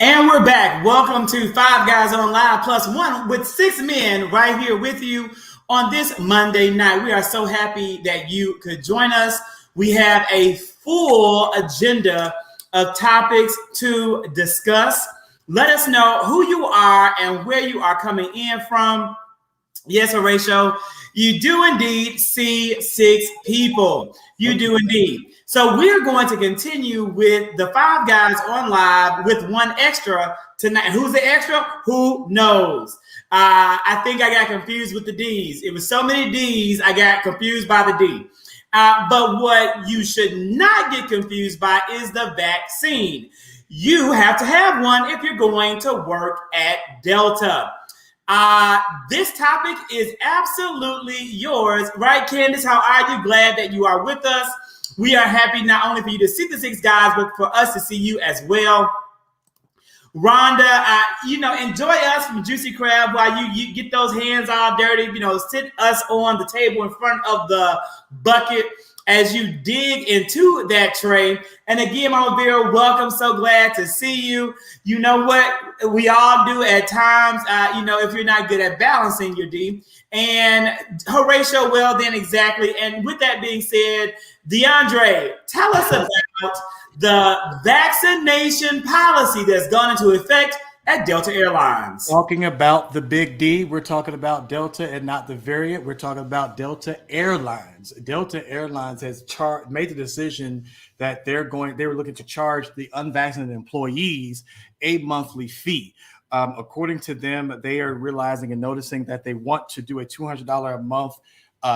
And we're back. Welcome to Five Guys on Live Plus One with six men right here with you on this Monday night. We are so happy that you could join us. We have a full agenda of topics to discuss. Let us know who you are and where you are coming in from. Yes, Horatio, you do indeed see six people. You do indeed. So we're going to continue with the Five Guys on Live with one extra tonight. Who's the extra? Who knows? I think I got confused with the D's. It was so many D's, I got confused by the D. But what you should not get confused by is the vaccine. You have to have one if you're going to work at Delta. This topic is absolutely yours, right, Candace? How are you? Glad that you are with us. We are happy not only for you to see the six guys, but for us to see you as well. Rhonda, enjoy us from Juicy Crab while you get those hands all dirty. Sit us on the table in front of the bucket as you dig into that tray. And again, Mama Vera, welcome. So glad to see you. You know what we all do at times, if you're not good at balancing your D. And Horatio, well, then exactly. And with that being said, DeAndre, tell us about the vaccination policy that's gone into effect at Delta Airlines. Talking about the big D, we're talking about Delta and not the variant. We're talking about Delta Airlines. Delta Airlines has made the decision that they were looking to charge the unvaccinated employees a monthly fee. According to them, they are realizing and noticing that they want to do a $200 a month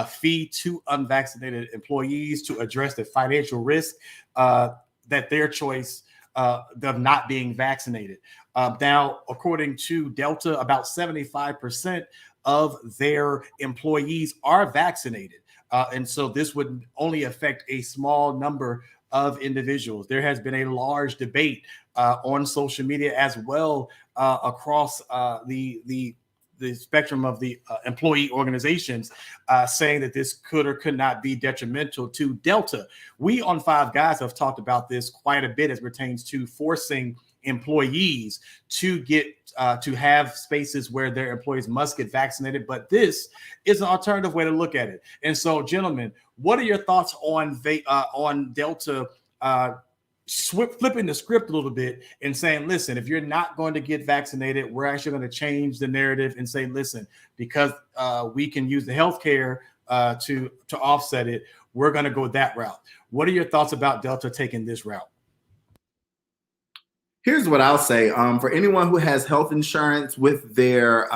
fee to unvaccinated employees to address the financial risk that their choice of not being vaccinated. Now, according to Delta, about 75% of their employees are vaccinated. And so this would only affect a small number of individuals. There has been a large debate on social media as well across the spectrum of the employee organizations saying that this could or could not be detrimental to Delta. We on Five Guys have talked about this quite a bit as pertains to forcing employees to get to have spaces where their employees must get vaccinated. But this is an alternative way to look at it. And so, gentlemen, what are your thoughts on Delta flipping the script a little bit and saying, listen, if you're not going to get vaccinated, we're actually going to change the narrative and say, listen, because we can use the healthcare to offset it, we're going to go that route. What are your thoughts about Delta taking this route? Here's what I'll say. For anyone who has health insurance with their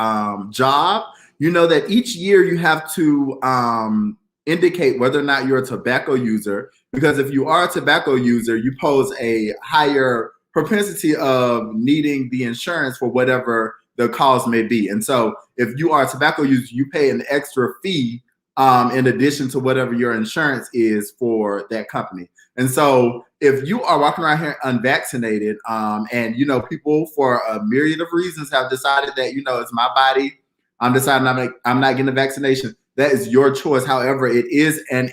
job, you know that each year you have to indicate whether or not you're a tobacco user, because if you are a tobacco user, you pose a higher propensity of needing the insurance for whatever the cause may be. And so if you are a tobacco user, you pay an extra fee in addition to whatever your insurance is for that company. And so if you are walking around here unvaccinated, and, people for a myriad of reasons have decided that, it's my body, I'm deciding I'm not getting a vaccination. That is your choice. However, it is an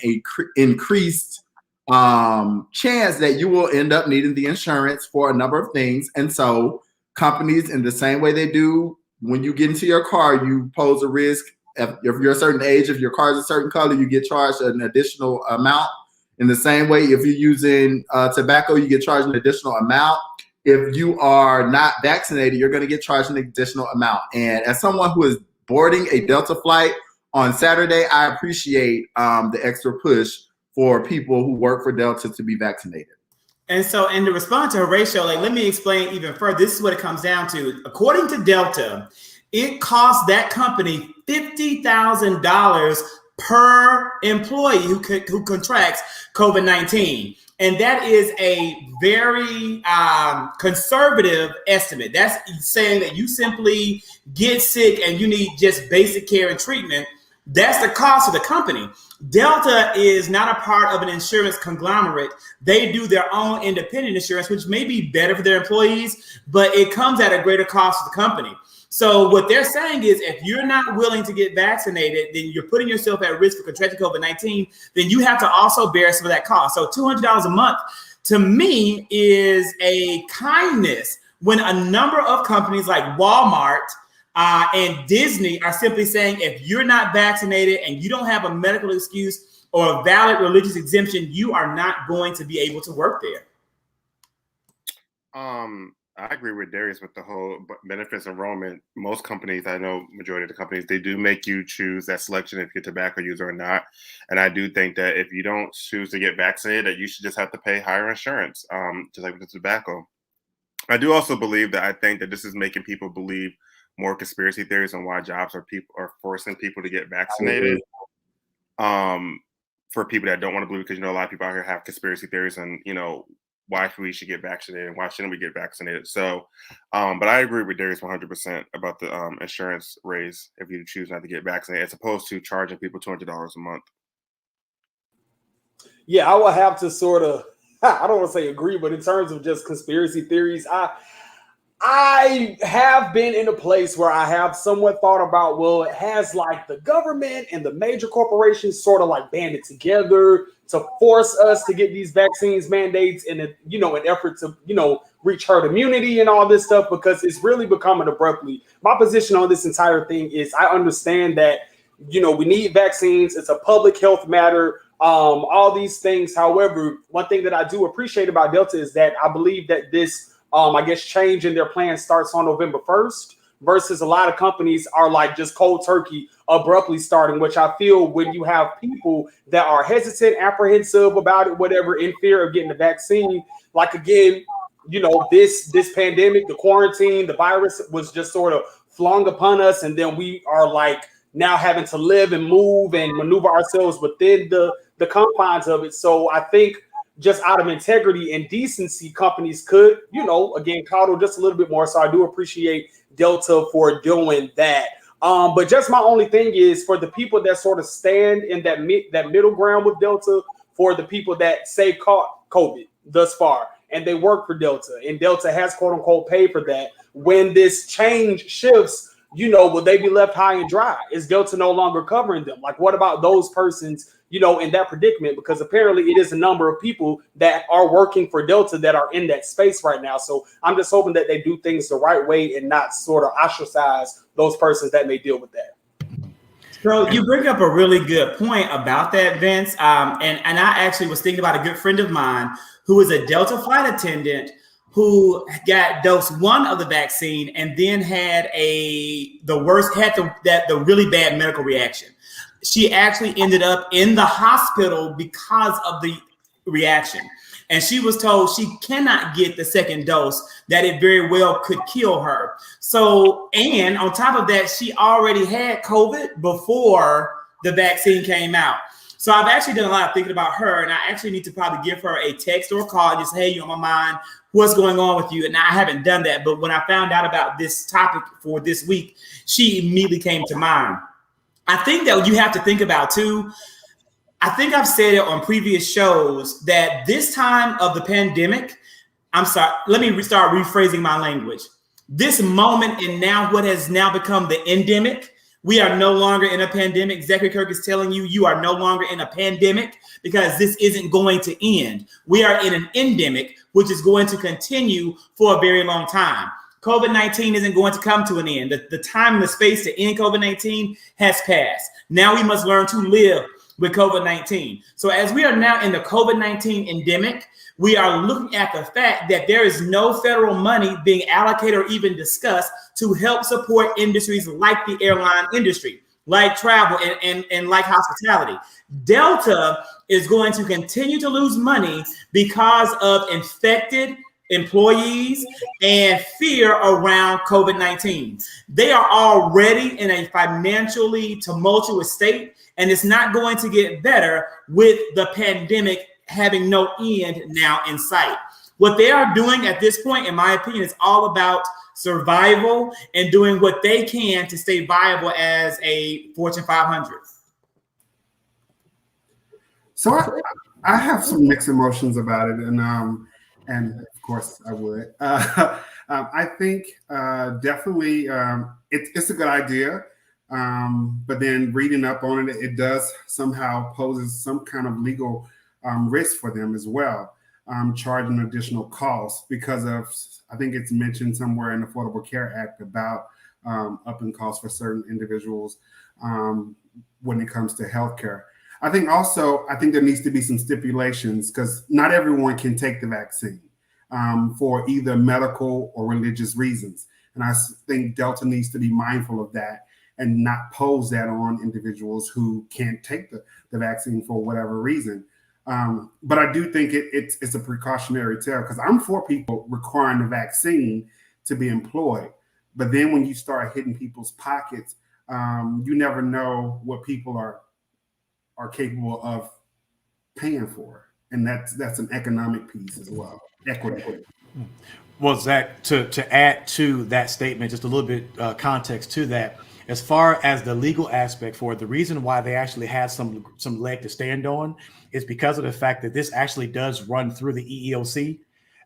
increased chance that you will end up needing the insurance for a number of things. And so companies, in the same way they do when you get into your car, you pose a risk. If you're a certain age, if your car is a certain color, you get charged an additional amount. In the same way, if you're using tobacco, you get charged an additional amount. If you are not vaccinated, you're going to get charged an additional amount. And as someone who is boarding a Delta flight on Saturday, I appreciate the extra push for people who work for Delta to be vaccinated. And so, in the response to Horatio, let me explain even further. This is what it comes down to. According to Delta, it costs that company $50,000 per employee who contracts COVID-19. And that is a very conservative estimate. That's saying that you simply get sick and you need just basic care and treatment. That's the cost of the company. Delta is not a part of an insurance conglomerate. They do their own independent insurance, which may be better for their employees, but it comes at a greater cost to the company. So what they're saying is if you're not willing to get vaccinated, then you're putting yourself at risk for contracting COVID-19, then you have to also bear some of that cost. So $200 a month to me is a kindness when a number of companies like Walmart and Disney are simply saying, if you're not vaccinated and you don't have a medical excuse or a valid religious exemption, you are not going to be able to work there. I agree with Darius with the whole benefits enrollment. Most companies, I know majority of the companies, they do make you choose that selection if you're a tobacco user or not. And I do think that if you don't choose to get vaccinated, that you should just have to pay higher insurance, just like with the tobacco. I do also believe that I think that this is making people believe more conspiracy theories on why jobs are forcing people to get vaccinated. For people that don't want to believe, because a lot of people out here have conspiracy theories and why we should get vaccinated and why shouldn't we get vaccinated. So, but I agree with Darius 100% about the insurance raise if you choose not to get vaccinated, as opposed to charging people $200 a month. Yeah, I will have to sort of, I don't want to say agree, but in terms of just conspiracy theories, I have been in a place where I have somewhat thought about, well, it has like the government and the major corporations sort of like banded together to force us to get these vaccines mandates in an effort to, reach herd immunity and all this stuff, because it's really becoming abruptly. My position on this entire thing is I understand that, we need vaccines. It's a public health matter. All these things. However, one thing that I do appreciate about Delta is that I believe that this change in their plan starts on November 1st, versus a lot of companies are like just cold turkey abruptly starting, which I feel when you have people that are hesitant, apprehensive about it, whatever, in fear of getting the vaccine, like again, this pandemic, the quarantine, the virus was just sort of flung upon us. And then we are like now having to live and move and maneuver ourselves within the confines of it. So I think just out of integrity and decency, companies could, again, coddle just a little bit more. So I do appreciate Delta for doing that. But just my only thing is for the people that sort of stand in that middle ground with Delta, for the people that say caught COVID thus far and they work for Delta and Delta has quote unquote paid for that. When this change shifts, will they be left high and dry? Is Delta no longer covering them? Like, what about those persons, in that predicament? Because apparently it is a number of people that are working for Delta that are in that space right now. So I'm just hoping that they do things the right way and not sort of ostracize those persons that may deal with that. So you bring up a really good point about that, Vince. And I actually was thinking about a good friend of mine who is a Delta flight attendant who got dose 1 of the vaccine and then had the really bad medical reaction. She actually ended up in the hospital because of the reaction. And she was told she cannot get the second dose, that it very well could kill her. So, and on top of that, she already had COVID before the vaccine came out. So I've actually done a lot of thinking about her, and I actually need to probably give her a text or a call and just, hey, you're on my mind. What's going on with you? And I haven't done that. But when I found out about this topic for this week, she immediately came to mind. I think that you have to think about too, I think I've said it on previous shows that this time of the pandemic, let me start rephrasing my language. This moment and now what has now become the endemic, we are no longer in a pandemic. Zachary Kirk is telling you are no longer in a pandemic because this isn't going to end. We are in an endemic, which is going to continue for a very long time. COVID-19 isn't going to come to an end. The time and the space to end COVID-19 has passed. Now we must learn to live with COVID-19. So as we are now in the COVID-19 endemic, we are looking at the fact that there is no federal money being allocated or even discussed to help support industries like the airline industry, like travel and like hospitality. Delta is going to continue to lose money because of infected employees and fear around COVID-19. They are already in a financially tumultuous state, and it's not going to get better with the pandemic having no end now in sight. What they are doing at this point, in my opinion, is all about survival and doing what they can to stay viable as a Fortune 500. So I have some mixed emotions about it, and of course I would. I think definitely it's a good idea, but then reading up on it, it does somehow poses some kind of legal risk for them as well. charging additional costs because of, I think it's mentioned somewhere in the Affordable Care Act about upping costs for certain individuals when it comes to healthcare. I think there needs to be some stipulations because not everyone can take the vaccine for either medical or religious reasons. And I think Delta needs to be mindful of that and not pose that on individuals who can't take the vaccine for whatever reason. But I do think it's a precautionary tale because I'm for people requiring the vaccine to be employed. But then when you start hitting people's pockets, you never know what people are capable of paying for. And that's an economic piece as well, equity. Well, Zach, to add to that statement, just a little bit context to that, as far as the legal aspect for it, the reason why they actually have some leg to stand on is because of the fact that this actually does run through the EEOC.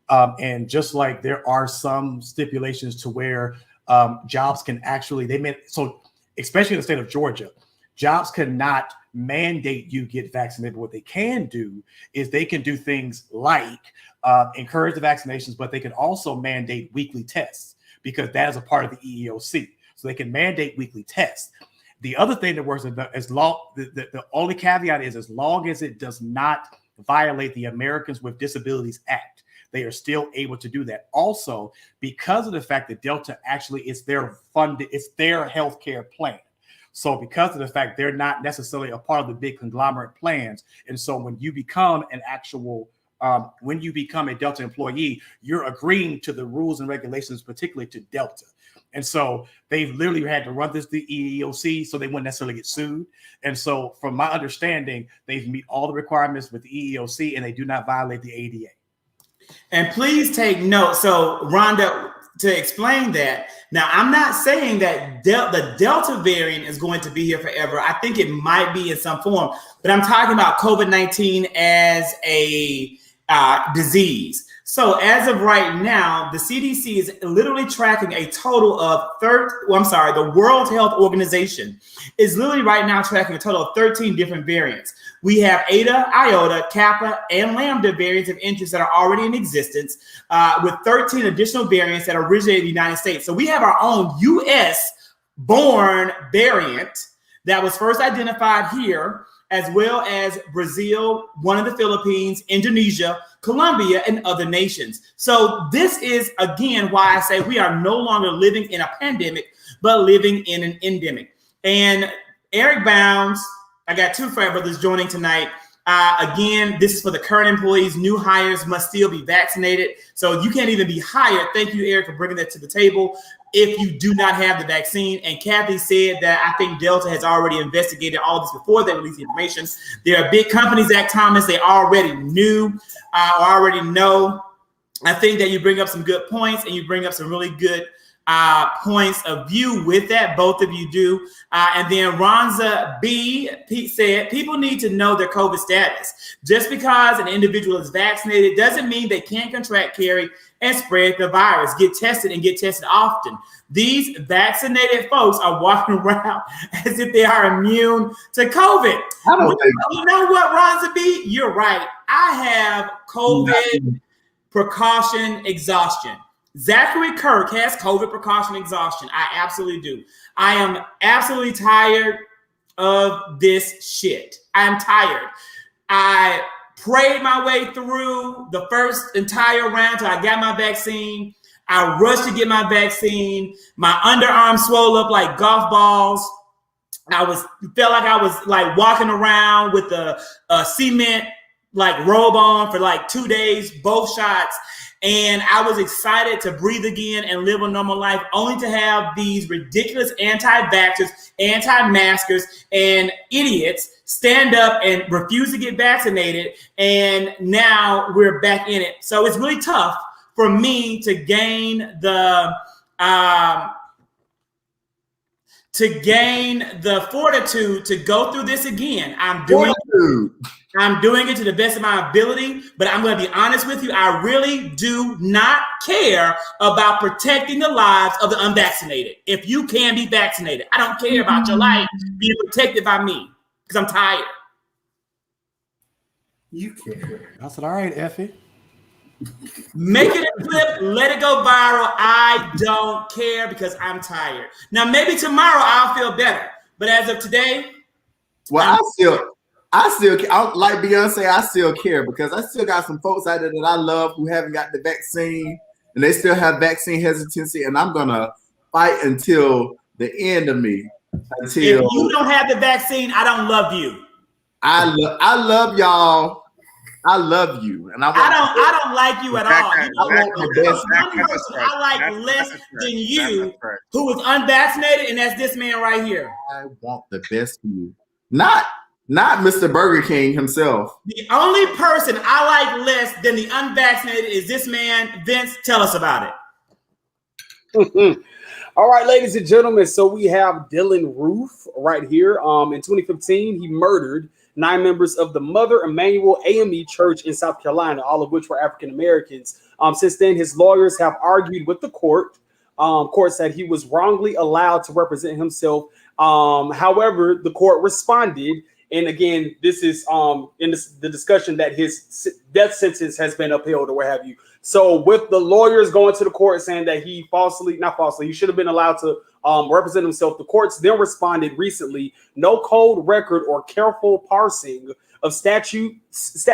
And just like there are some stipulations to where jobs can actually, especially in the state of Georgia, jobs cannot mandate you get vaccinated. What they can do is they can do things like encourage the vaccinations, but they can also mandate weekly tests because that is a part of the EEOC. So they can mandate weekly tests. The other thing that works the only caveat is as long as it does not violate the Americans with Disabilities Act, they are still able to do that. Also, because of the fact that Delta actually is their healthcare plan. So because of the fact they're not necessarily a part of the big conglomerate plans. And so when you become a Delta employee, you're agreeing to the rules and regulations, particularly to Delta. And so they've literally had to run this to the EEOC so they wouldn't necessarily get sued. And so from my understanding, they've meet all the requirements with the EEOC and they do not violate the ADA. And please take note. So Rhonda, to explain that, now I'm not saying that the Delta variant is going to be here forever. I think it might be in some form, but I'm talking about COVID-19 as a disease. So as of right now, the CDC is literally tracking a total of the World Health Organization is literally right now tracking a total of 13 different variants. We have Eta, Iota, Kappa, and Lambda variants of interest that are already in existence, with 13 additional variants that originated in the United States. So we have our own US-born variant that was first identified here, as well as Brazil, one of the Philippines, Indonesia, Colombia, and other nations. So this is, again, why I say we are no longer living in a pandemic, but living in an endemic. And Eric Bounds, I got two frat brothers joining tonight. Again, this is for the current employees. New hires must still be vaccinated. So you can't even be hired. Thank you, Eric, for bringing that to the table if you do not have the vaccine. And Kathy said that I think Delta has already investigated all this before they released the information. There are big companies, Zach Thomas, they already knew or already know. I think that you bring up some good points and you bring up some really good points of view with that. Both of you do. And then Ronza B said, people need to know their COVID status. Just because an individual is vaccinated doesn't mean they can't contract, carry, and spread the virus. Get tested and get tested often. These vaccinated folks are walking around as if they are immune to COVID. You know what, Ronza B? You're right. I have COVID precaution exhaustion. Zachary Kirk has COVID precaution exhaustion. I absolutely do. I am absolutely tired of this shit. I'm tired. I prayed my way through the first entire round till I got my vaccine. I rushed to get my vaccine. My underarm swelled up like golf balls. Felt like I was like walking around with a cement like robe on for like 2 days, both shots. And I was excited to breathe again and live a normal life, only to have these ridiculous anti-vaxxers, anti-maskers, and idiots stand up and refuse to get vaccinated. And now we're back in it. So it's really tough for me to gain the fortitude to go through this again. I'm doing it to the best of my ability, but I'm going to be honest with you. I really do not care about protecting the lives of the unvaccinated. If you can be vaccinated, I don't care about your life being protected by me because I'm tired. You care. I said, all right, Effie. Make it a clip, let it go viral. I don't care because I'm tired. Now, maybe tomorrow I'll feel better, but as of today, Well, I like Beyonce. I still care because I still got some folks out there that I love who haven't got the vaccine, and they still have vaccine hesitancy. And I'm gonna fight until the end of me. if you don't have the vaccine, I don't love you. I love y'all. I love you, and I don't like you at all. You know, I want the best. one person I like less than you who is unvaccinated, and that's this man right here. I want the best for you. Not Mr. Burger King himself. The only person I like less than the unvaccinated is this man. Vince, tell us about it. All right, ladies and gentlemen. So we have Dylan Roof right here. In 2015, he murdered 9 members of the Mother Emanuel AME Church in South Carolina, all of which were African Americans. Since then, his lawyers have argued with the court. Court said he was wrongly allowed to represent himself. However, the court responded. And again, this is in the discussion that his death sentence has been upheld or what have you. So with the lawyers going to the court saying that he he should have been allowed to represent himself. The courts then responded recently, no cold record or careful parsing of statutes,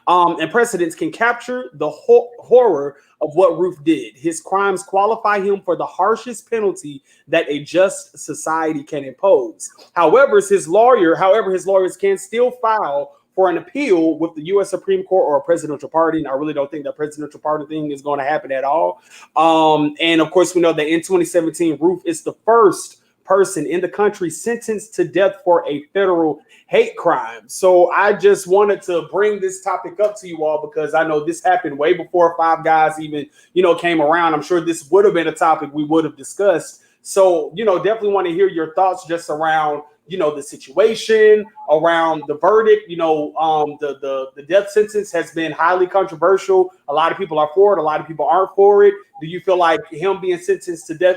and precedents can capture the horror of what Roof did. His crimes qualify him for the harshest penalty that a just society can impose. However, his lawyers can still file for an appeal with the U.S. Supreme Court or a presidential pardon. And I really don't think that presidential pardon thing is going to happen at all. And of course, we know that in 2017, Roof is the first person in the country sentenced to death for a federal hate crime. So I just wanted to bring this topic up to you all because I know this happened way before Five Guys even, came around. I'm sure this would have been a topic we would have discussed. So, definitely want to hear your thoughts just around, the situation, around the verdict. The death sentence has been highly controversial. A lot of people are for it. A lot of people aren't for it. Do you feel like him being sentenced to death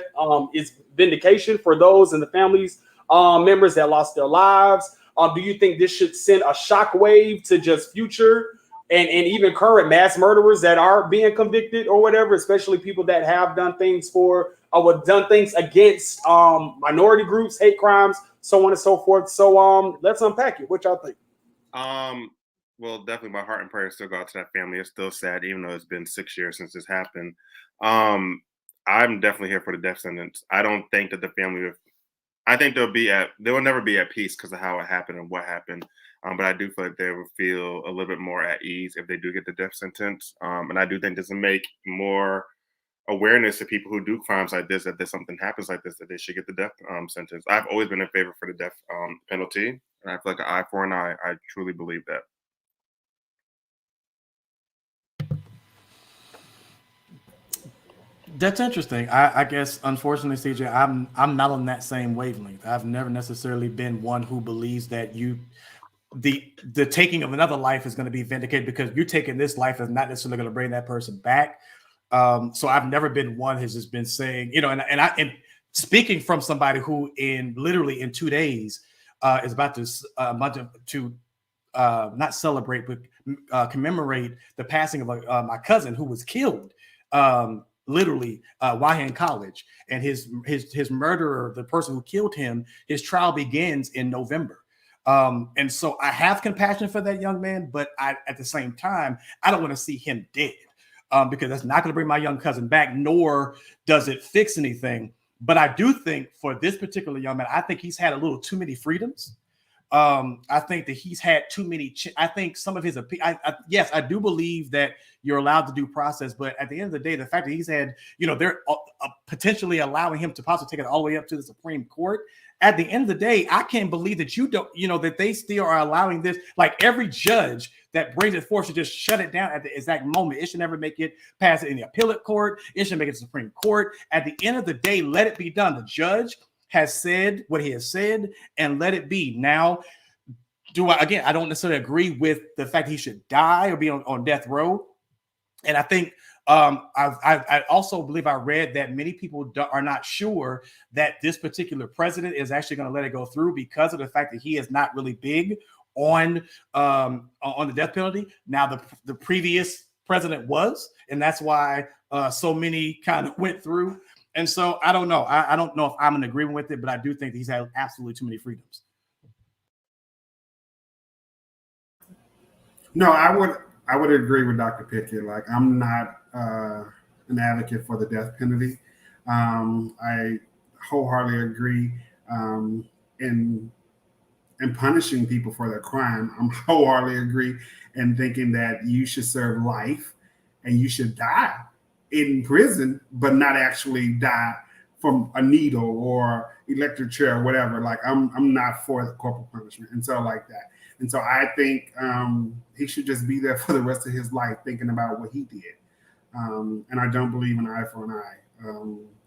is vindication for those and the families members that lost their lives? Do you think this should send a shockwave to just future and even current mass murderers that are being convicted or whatever, especially people that have done things done things against minority groups, hate crimes, so on and so forth. So let's unpack it. What y'all think? Well, definitely my heart and prayers still go out to that family. It's still sad, even though it's been 6 years since this happened. I'm definitely here for the death sentence. I don't think that the family I think they will never be at peace because of how it happened and what happened. But I do feel like they will feel a little bit more at ease if they do get the death sentence. And I do think this will make more awareness to people who do crimes like this, that if something happens like this, that they should get the death sentence. I've always been in favor for the death penalty. And I feel like an eye for an eye. I truly believe that. That's interesting. I guess, unfortunately, CJ, I'm not on that same wavelength. I've never necessarily been one who believes that the taking of another life is going to be vindicated because you taking this life is not necessarily going to bring that person back. So I've never been one who's just been saying, and speaking from somebody who literally in 2 days is about to not celebrate, but commemorate the passing of my cousin who was killed. Literally Wyhan College, and his murderer, the person who killed him, his trial begins in November. And so I have compassion for that young man, but at the same time, I don't want to see him dead because that's not going to bring my young cousin back, nor does it fix anything. But I do think for this particular young man, I think he's had a little too many freedoms. I think that he's had too many. I think some of his, yes, I do believe that you're allowed to due process, but at the end of the day, the fact that he's had, they're potentially allowing him to possibly take it all the way up to the Supreme Court. At the end of the day, I can't believe that you don't, that they still are allowing this. Like every judge that brings it forth should just shut it down at the exact moment. It should never make it past in the appellate court. It should make it to the Supreme Court. At the end of the day, let it be done. The judge has said what he has said, and let it be. Now, I don't necessarily agree with the fact he should die or be on death row. And I think I also believe I read that many people are not sure that this particular president is actually going to let it go through because of the fact that he is not really big on the death penalty. Now the previous president was, and that's why so many kind of went through. And so I don't know. I don't know if I'm in agreement with it, but I do think that he's had absolutely too many freedoms. No, I would agree with Dr. Pickett. Like, I'm not an advocate for the death penalty. I wholeheartedly agree in punishing people for their crime. I'm wholeheartedly agree in thinking that you should serve life and you should die in prison, but not actually die from a needle or electric chair or whatever. Like, I'm not for the corporal punishment and so like that. And so I think he should just be there for the rest of his life thinking about what he did. And I don't believe an eye for an eye,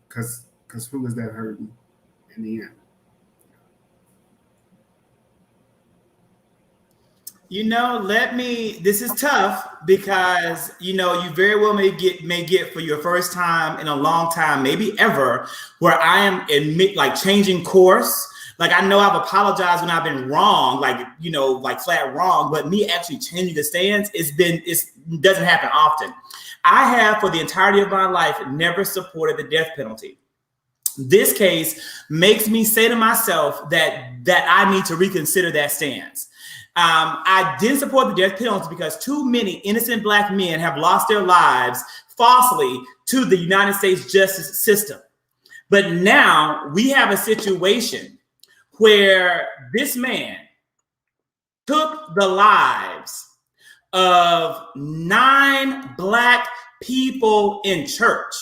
because who is that hurting in the end? This is tough because, you very well may get for your first time in a long time, maybe ever, where I am changing course. Like, I know I've apologized when I've been wrong, like flat wrong, but me actually changing the stance, it doesn't happen often. I have, for the entirety of my life, never supported the death penalty. This case makes me say to myself that I need to reconsider that stance. I didn't support the death penalty because too many innocent Black men have lost their lives falsely to the United States justice system. But now we have a situation where this man took the lives of 9 Black people in church.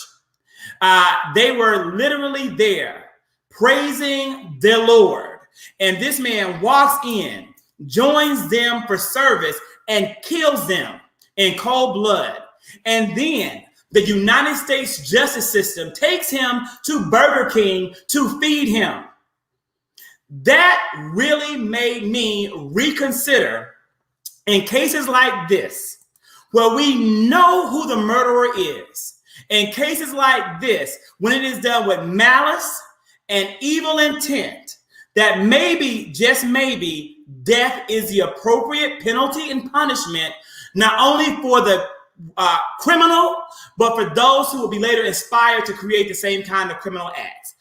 They were literally there praising their Lord. And this man walks in, joins them for service, and kills them in cold blood. And then the United States justice system takes him to Burger King to feed him. That really made me reconsider, in cases like this, where we know who the murderer is, in cases like this, when it is done with malice and evil intent, that maybe, just maybe, death is the appropriate penalty and punishment, not only for the criminal, but for those who will be later inspired to create the same kind of criminal acts.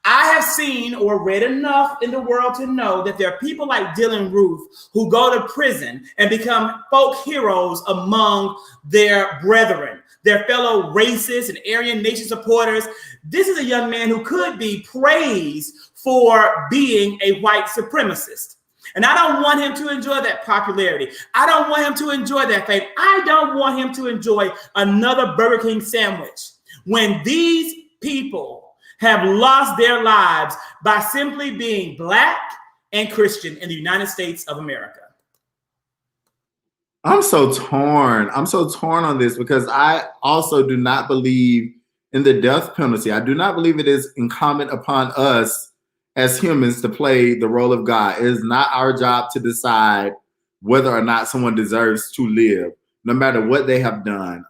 I have seen or read enough in the world to know that there are people like Dylan Roof who go to prison and become folk heroes among their brethren, their fellow racists and Aryan Nation supporters. This is a young man who could be praised for being a white supremacist. And I don't want him to enjoy that popularity. I don't want him to enjoy that fame. I don't want him to enjoy another Burger King sandwich when these people have lost their lives by simply being Black and Christian in the United States of America. I'm so torn. I'm so torn on this because I also do not believe in the death penalty. I do not believe it is incumbent upon us as humans to play the role of God. It is not our job to decide whether or not someone deserves to live, no matter what they have done.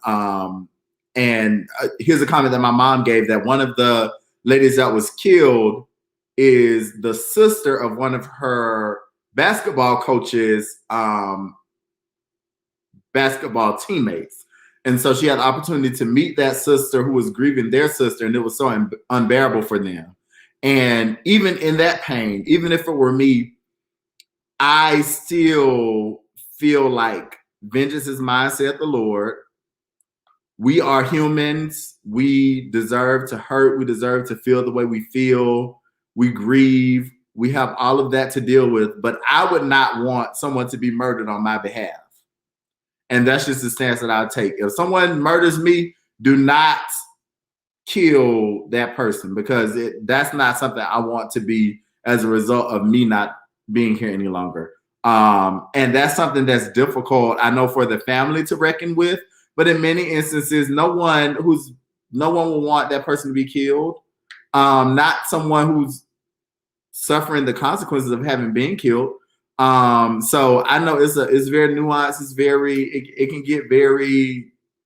And here's a comment that my mom gave, that one of the ladies that was killed is the sister of one of her basketball coaches' basketball teammates. And so she had the opportunity to meet that sister who was grieving their sister, and it was so unbearable for them. And even in that pain, even if it were me, I still feel like vengeance is mine, saith the Lord. We are humans. We deserve to hurt. We deserve to feel the way we feel. We grieve. We have all of that to deal with. But I would not want someone to be murdered on my behalf. And that's just the stance that I'll take. If someone murders me, do not kill that person, because that's not something I want to be as a result of me not being here any longer. And that's something that's difficult, I know, for the family to reckon with. But in many instances, no one will want that person to be killed. Not someone who's suffering the consequences of having been killed. So I know it's very nuanced.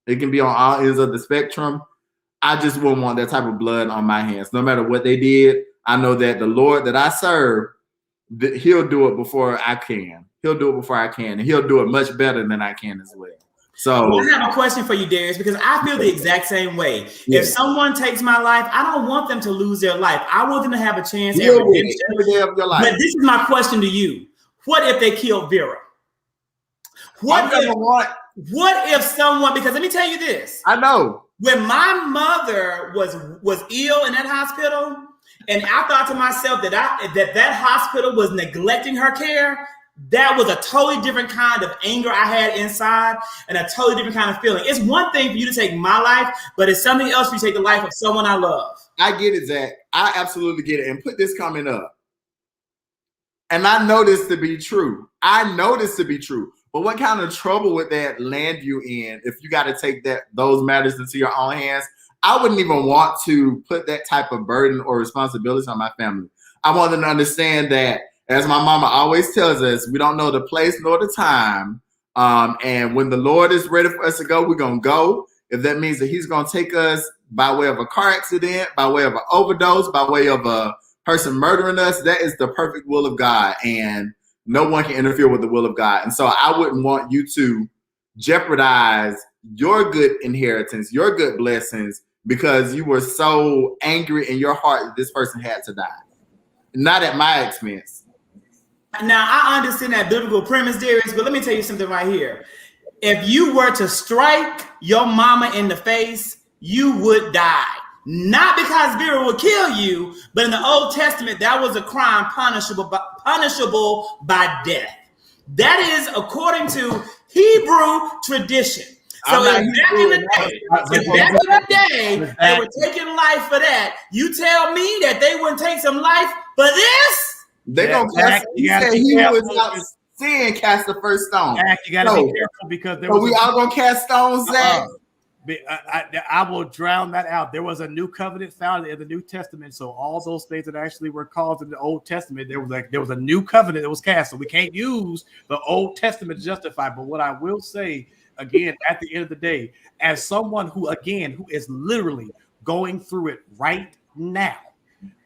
It can be on all ends of the spectrum. I just wouldn't want that type of blood on my hands, no matter what they did. I know that the Lord that I serve he'll do it before I can. He'll do it before I can, and he'll do it much better than I can as well. So I have a question for you, Darius, because I feel the exact same way. Yeah. If someone takes my life, I don't want them to lose their life. I want them to have a chance deal every with it every day of your life. But this is my question to you. What if they killed Vera? What if someone, because let me tell you this. I know. When my mother was ill in that hospital, and I thought to myself that hospital was neglecting her care, that was a totally different kind of anger I had inside and a totally different kind of feeling. It's one thing for you to take my life, but it's something else for you to take the life of someone I love. I get it, Zach. I absolutely get it. And put this comment up. And I know this to be true. But what kind of trouble would that land you in if you got to take those matters into your own hands? I wouldn't even want to put that type of burden or responsibility on my family. I want them to understand that, as my mama always tells us, we don't know the place nor the time. And when the Lord is ready for us to go, we're going to go. If that means that he's going to take us by way of a car accident, by way of an overdose, by way of a person murdering us, that is the perfect will of God. And no one can interfere with the will of God. And so I wouldn't want you to jeopardize your good inheritance, your good blessings, because you were so angry in your heart that this person had to die. Not at my expense. Now, I understand that biblical premise, Darius, but let me tell you something right here. If you were to strike your mama in the face, you would die. Not because Vera would kill you, but in the Old Testament, that was a crime punishable by death. That is according to Hebrew tradition. So back in the day, they were taking life for that. You tell me that they wouldn't take some life for this? They're going to cast. He said he without sin cast the first stone. You got to be careful because we all going to cast stones, Zach? I will drown that out. There was a new covenant found in the New Testament. So all those things that actually were caused in the Old Testament, there was a new covenant that was cast. So we can't use the Old Testament to justify. But what I will say, again, at the end of the day, as someone who is literally going through it right now,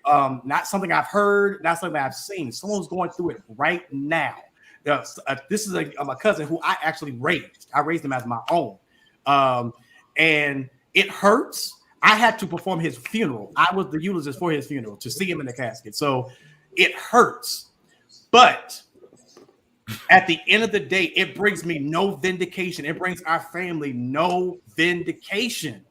not something I've heard, not something I've seen. Someone's going through it right now. This is a cousin who I actually raised. I raised him as my own. And it hurts. I had to perform his funeral. I was the eulogist for his funeral to see him in the casket. So it hurts. But at the end of the day, it brings me no vindication. It brings our family no vindication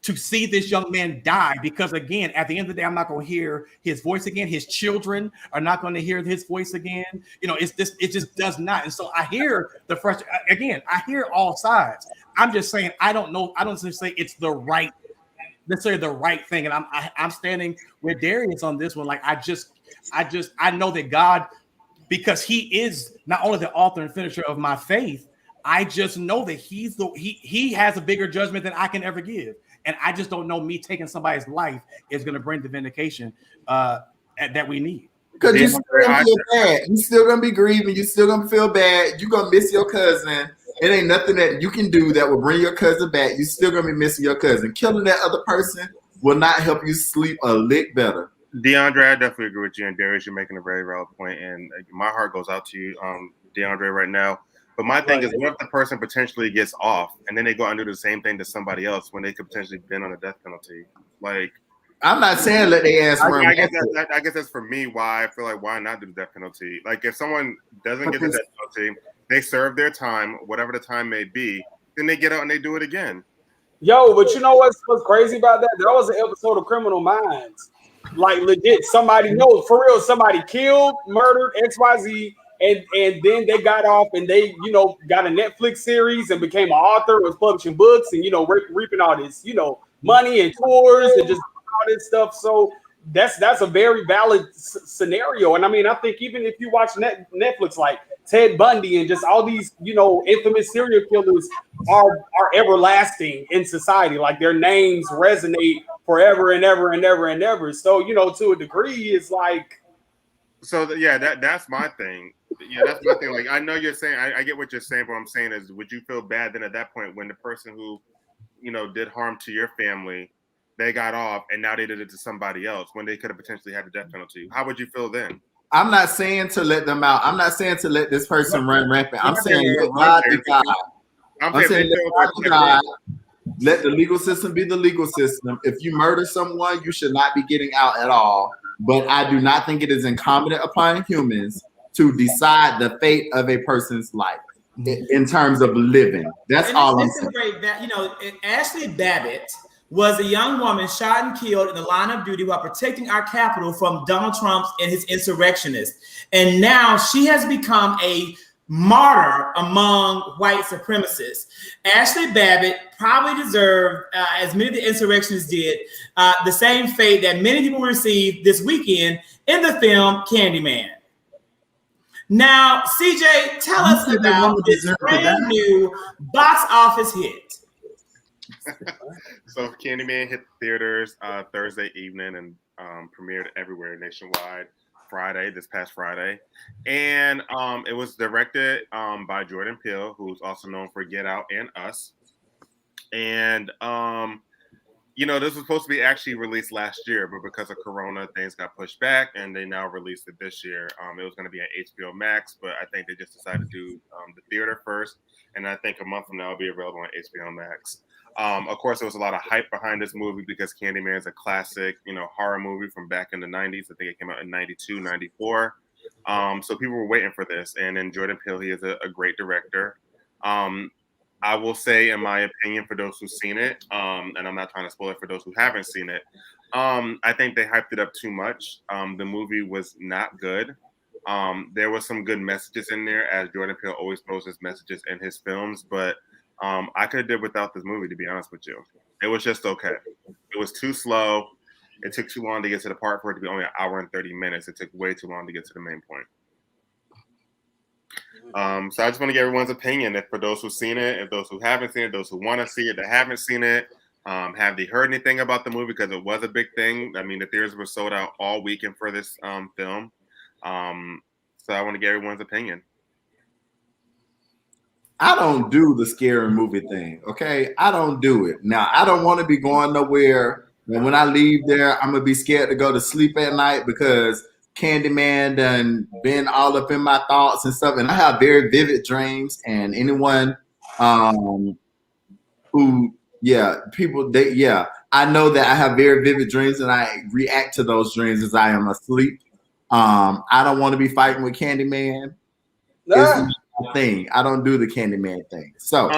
to see this young man die, because again, at the end of the day, I'm not going to hear his voice again. His children are not going to hear his voice again. It just does not. And so I hear the frustration. Again, I hear all sides. I'm just saying, I don't know. I don't just say it's necessarily the right thing. And I'm standing with Darius on this one. Like, I know that God, because he is not only the author and finisher of my faith, I just know that he has a bigger judgment than I can ever give. And I just don't know me taking somebody's life is going to bring the vindication that we need. Because you're still going to feel bad. You're still going to be grieving. You're still going to feel bad. You're going to miss your cousin. It ain't nothing that you can do that will bring your cousin back. You're still going to be missing your cousin. Killing that other person will not help you sleep a lick better. DeAndre, I definitely agree with you. And Darius, you're making a very valid point. And my heart goes out to you, DeAndre, right now. But my thing is, what if the person potentially gets off and then they go and do the same thing to somebody else when they could potentially been on a death penalty? Like, I'm not saying let they ass run. I guess that's for me why I feel like why not do the death penalty? Like, if someone doesn't get the death penalty, they serve their time, whatever the time may be, then they get out and they do it again. Yo, but you know what's crazy about that? There was an episode of Criminal Minds. Like, legit, somebody knows, for real, somebody killed, murdered, XYZ, and then they got off and they, got a Netflix series and became an author, was publishing books and, reaping all this, money and tours and just all this stuff. So that's a very valid scenario. And I mean, I think even if you watch Netflix, like Ted Bundy and just all these, infamous serial killers are everlasting in society. Like, their names resonate forever and ever and ever and ever. So, to a degree, it's like. So that's my thing. Yeah, that's my thing. Like, I know you're saying, I get what you're saying, but what I'm saying is, would you feel bad then at that point when the person who, did harm to your family, they got off and now they did it to somebody else when they could have potentially had the death penalty? How would you feel then? I'm not saying to let them out. I'm not saying to let this person run rampant. I'm saying let Run God be things. God. I'm saying saying they let feel God be they're God. Let the legal system be the legal system. If you murder someone, you should not be getting out at all. But I do not think it is incumbent upon humans to decide the fate of a person's life in terms of living. That's And all I'm this is saying. great that, Ashley Babbitt was a young woman shot and killed in the line of duty while protecting our capital from Donald Trump and his insurrectionists. And now she has become a martyr among white supremacists. Ashley Babbitt probably deserved, as many of the insurrectionists did, the same fate that many people received this weekend in the film Candyman. Now, CJ, tell us about this brand new box office hit. So Candyman hit theaters Thursday evening and premiered everywhere nationwide this past Friday. And it was directed by Jordan Peele, who's also known for Get Out and Us. And this was supposed to be actually released last year, but because of Corona, things got pushed back, and they now released it this year. It was going to be on HBO Max, but I think they just decided to do the theater first, and I think a month from now it'll be available on HBO Max. Of course, there was a lot of hype behind this movie because Candyman is a classic, horror movie from back in the 90s. I think it came out in 92, 94. So people were waiting for this, and then Jordan Peele, he is a great director. I will say, in my opinion, for those who've seen it, and I'm not trying to spoil it for those who haven't seen it, I think they hyped it up too much. The movie was not good. There were some good messages in there, as Jordan Peele always throws his messages in his films, but I could have did without this movie, to be honest with you. It was just okay. It was too slow. It took too long to get to the part for it to be only an hour and 30 minutes. It took way too long to get to the main point. So I just want to get everyone's opinion. If for those who've seen it, if those who haven't seen it, those who want to see it, that haven't seen it, have they heard anything about the movie? Because it was a big thing. I mean, the theaters were sold out all weekend for this film. So I want to get everyone's opinion. I don't do the scary movie thing, okay? I don't do it. Now, I don't want to be going nowhere. And when I leave there, I'm going to be scared to go to sleep at night because Candyman done been all up in my thoughts and stuff. And I have very vivid dreams. And anyone I know that I have very vivid dreams and I react to those dreams as I am asleep. I don't want to be fighting with Candyman. It's my thing. I don't do the Candyman thing. So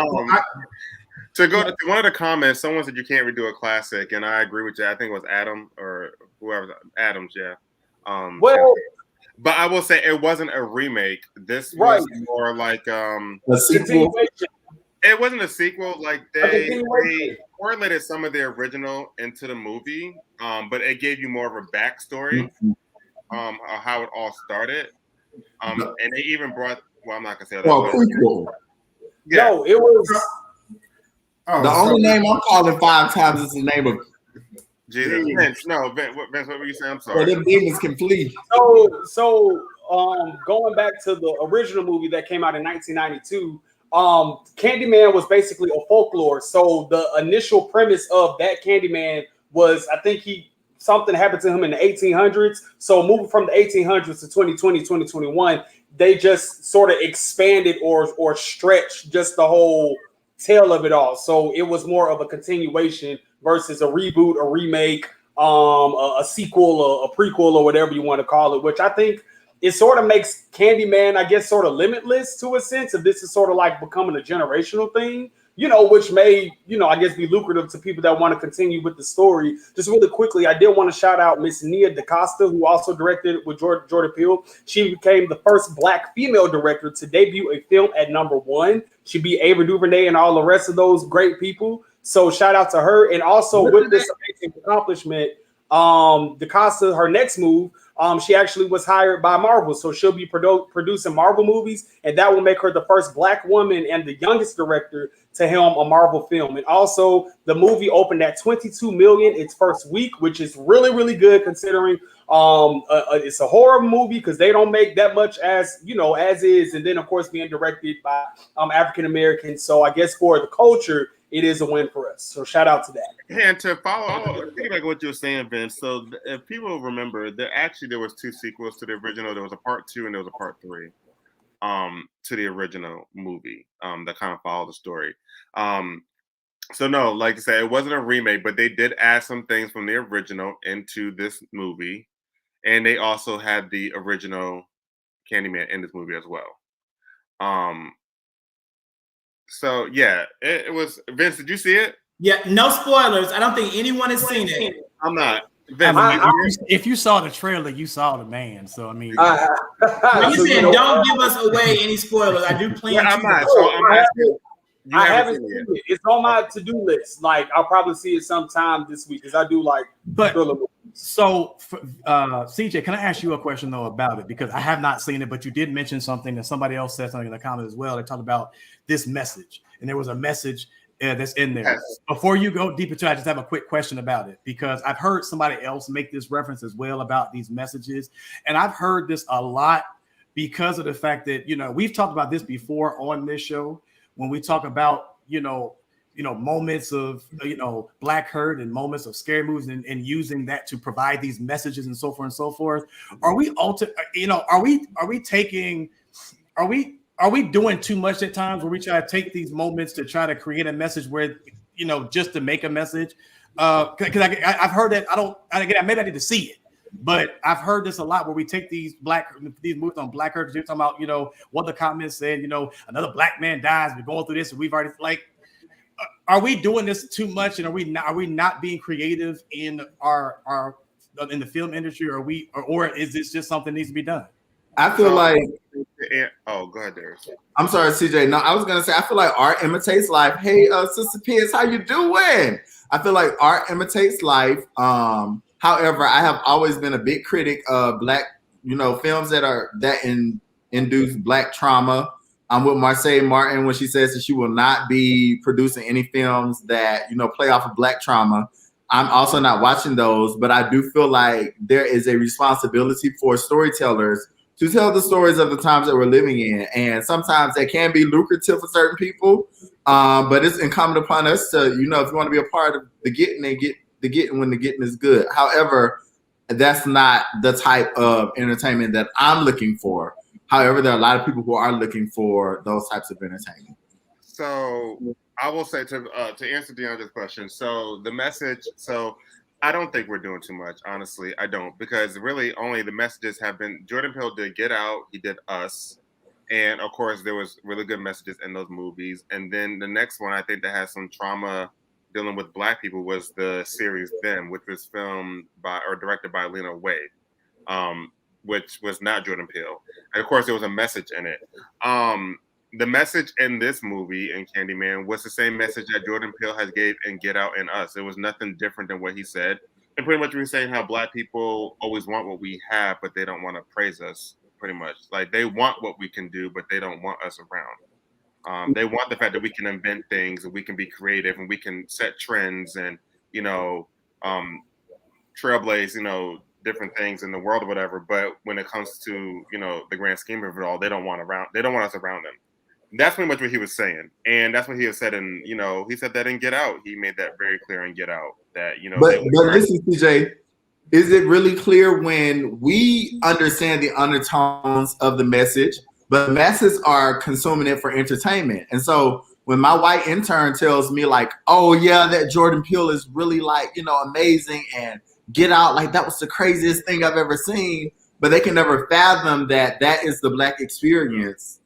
to go to one of the comments, someone said you can't redo a classic, and I agree with you. I think it was Adam or whoever. Adams, yeah. But I will say it wasn't a remake. This was more like a sequel. It wasn't a sequel. Like they correlated some of the original into the movie, but it gave you more of a backstory of how it all started. And they even brought. Well, I'm not gonna say that. Prequel. Yeah. No, it was. The only name I'm calling 5 times is the name of Jesus. Vince, Vince, what were you saying? I'm sorry. Well, them demons can flee. So going back to the original movie that came out in 1992, Candyman was basically a folklore. So the initial premise of that Candyman was, I think something happened to him in the 1800s. So moving from the 1800s to 2020, 2021, they just sort of expanded or stretched just the whole tale of it all. So it was more of a continuation versus a reboot, a remake, a sequel, a prequel, or whatever you want to call it, which I think it sort of makes Candyman, I guess, sort of limitless to a sense. If this is sort of like becoming a generational thing, which may, I guess be lucrative to people that want to continue with the story. Just really quickly, I did want to shout out Miss Nia DaCosta, who also directed with Jordan Peele. She became the first Black female director to debut a film at #1. She beat Ava DuVernay and all the rest of those great people. So shout out to her. And also with this amazing accomplishment, DaCosta, her next move, she actually was hired by Marvel. So she'll be producing Marvel movies, and that will make her the first Black woman and the youngest director to helm a Marvel film. And also the movie opened at 22 million its first week, which is really, really good considering it's a horror movie because they don't make that much as is. And then of course being directed by African Americans. So I guess for the culture, it is a win for us. So shout out to that. And to follow, think like what you were saying, Vince. So if people remember, there was 2 sequels to the original. There was a part 2 and there was a part 3 to the original movie that kind of followed the story. So no, like I said, it wasn't a remake, but they did add some things from the original into this movie. And they also had the original Candyman in this movie as well. So yeah, it was. Vince, did you see it? Yeah, no spoilers. I don't think anyone has seen it. I'm not. Vince, If you saw the trailer, you saw the man. So I mean, You said don't give us away any spoilers. I do plan. I'm not. So I'm asking. I haven't seen it. It's on my to-do list. Like I'll probably see it sometime this week because I do like thriller movies. So, CJ, can I ask you a question though about it? Because I have not seen it, but you did mention something, and somebody else said something in the comments as well. They talked about this message, and there was a message that's in there. Yes. Before you go deep into it, I just have a quick question about it because I've heard somebody else make this reference as well about these messages, and I've heard this a lot because of the fact that we've talked about this before on this show when we talk about moments of Black hurt and moments of scary movies and using that to provide these messages and so forth and so forth. Are we doing too much at times where we try to take these moments to try to create a message where just to make a message? Because I've heard that maybe I need to see it, but I've heard this a lot where we take these movies on Black hurt. You're talking about what the comments said. Another Black man dies. We're going through this, and we've already are we doing this too much, and are we not being creative in in the film industry, or is this just something that needs to be done? I feel like. Oh, go ahead, Darius. I'm sorry, CJ. No, I was gonna say I feel like art imitates life. Hey, Sister Pierce, how you doing? I feel like art imitates life. However, I have always been a big critic of Black, films that induce Black trauma. I'm with Marseille Martin when she says that she will not be producing any films that, play off of Black trauma. I'm also not watching those, but I do feel like there is a responsibility for storytellers to tell the stories of the times that we're living in. And sometimes that can be lucrative for certain people, but it's incumbent upon us to, if you want to be a part of the getting and get the getting when the getting is good. However, that's not the type of entertainment that I'm looking for. However, there are a lot of people who are looking for those types of entertainment. So I will say to answer DeAndre's question. So the message. So I don't think we're doing too much. Honestly, I don't, because really only the messages have been. Jordan Peele did Get Out. He did Us, and of course there was really good messages in those movies. And then the next one I think that has some trauma dealing with Black people was the series Them, which was filmed or directed by Lena Waithe. Which was not Jordan Peele. And of course, there was a message in it. The message in this movie, in Candyman, was the same message that Jordan Peele has gave in Get Out and Us. It was nothing different than what he said. And pretty much we were saying how Black people always want what we have, but they don't want to praise us, pretty much. Like, they want what we can do, but they don't want us around. They want the fact that we can invent things, and we can be creative, and we can set trends and, trailblaze, different things in the world or whatever, but when it comes to the grand scheme of it all, they don't want us around them. That's pretty much what he was saying, and that's what he has said. And he said that in Get Out. He made that very clear in Get Out that But listen, CJ, is it really clear when we understand the undertones of the message, but masses are consuming it for entertainment? And so when my white intern tells me like, "Oh yeah, that Jordan Peele is really amazing," and Get Out, like that was the craziest thing I've ever seen, but they can never fathom that is the Black experience.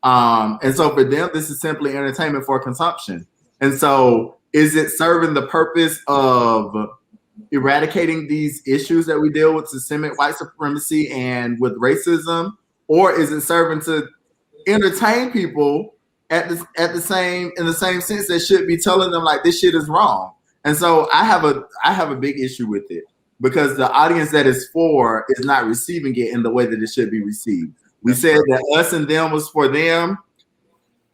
And so for them, this is simply entertainment for consumption. And so is it serving the purpose of eradicating these issues that we deal with, systemic white supremacy and with racism, or is it serving to entertain people in the same sense that should be telling them like this shit is wrong? And so I have a big issue with it because the audience that is for is not receiving it in the way that it should be received. We said that Us and Them was for them.